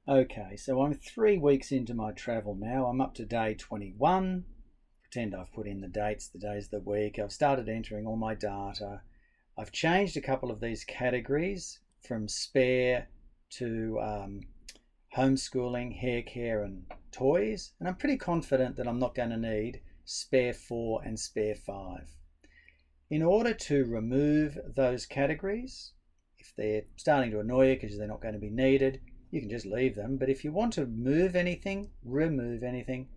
Okay, so I'm 3 weeks into my travel now. I'm up to day 21. Pretend I've put in the dates, the days of the week. I've started entering all my data. I've changed a couple of these categories from spare to homeschooling, hair care, and toys. And I'm pretty confident that I'm not going to need spare 4 and spare 5. In order to remove those categories, if they're starting to annoy you because they're not going to be needed, you can just leave them. But if you want to move anything, remove anything,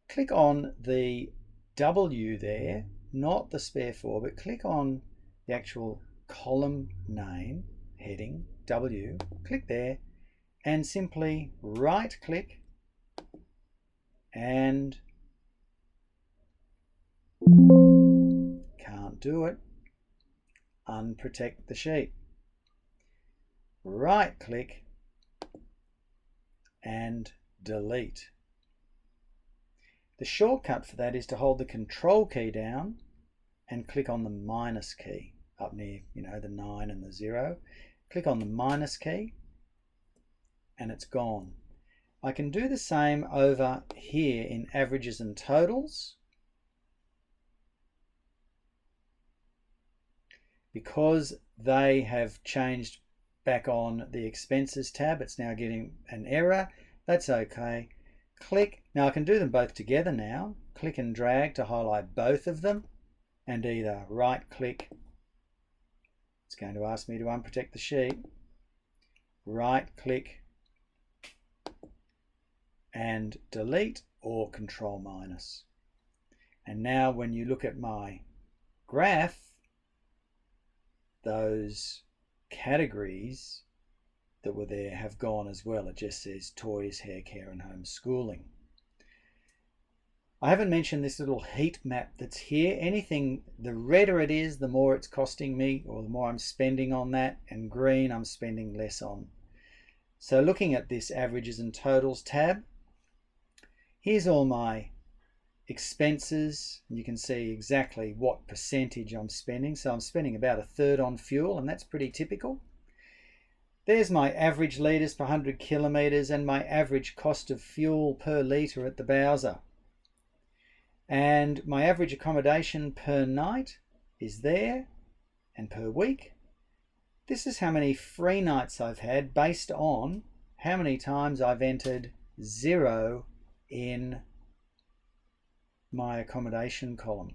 click on the W there, not the spare 4, but click on the actual column name, heading, W, click there, and simply right click and can't do it, unprotect the sheet. Right click and delete. The shortcut for that is to hold the control key down and click on the minus key up near, the 9 and the 0. Click on the minus key and it's gone. I can do the same over here in averages and totals. Because they have changed back on the expenses tab, it's now getting an error. That's okay. Click. Now I can do them both together now. Click and drag to highlight both of them and either right click. It's going to ask me to unprotect the sheet. Right click and delete, or control minus. And now when you look at my graph, those categories that were there have gone as well. It just says toys, hair care, and homeschooling. I haven't mentioned this little heat map that's here. Anything, the redder it is, the more it's costing me, or the more I'm spending on that, and green I'm spending less on. So looking at this averages and totals tab, here's all my expenses. You can see exactly what percentage I'm spending. So I'm spending about 1/3 on fuel, and that's pretty typical. There's my average litres per 100 kilometres and my average cost of fuel per litre at the Bowser. And my average accommodation per night is there, and per week. This is how many free nights I've had based on how many times I've entered 0 in my accommodation column.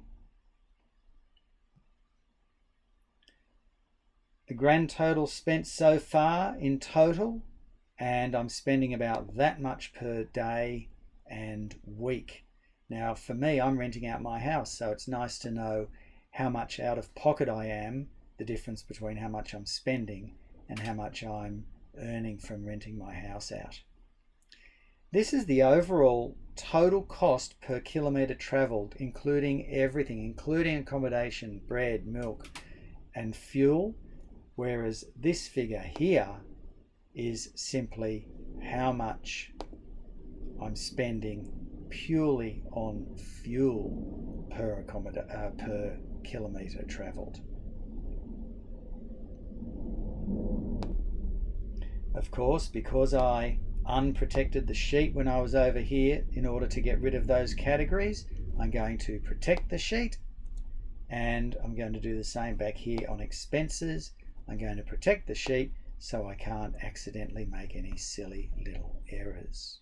The grand total spent so far in total, and I'm spending about that much per day and week. Now for me, I'm renting out my house, so it's nice to know how much out of pocket I am, the difference between how much I'm spending and how much I'm earning from renting my house out. This is the overall total cost per kilometre travelled, including everything, including accommodation, bread, milk, and fuel, whereas this figure here is simply how much I'm spending purely on fuel per kilometre travelled. Of course, because I unprotected the sheet when I was over here, in order to get rid of those categories, I'm going to protect the sheet, and I'm going to do the same back here on expenses. I'm going to protect the sheet so I can't accidentally make any silly little errors.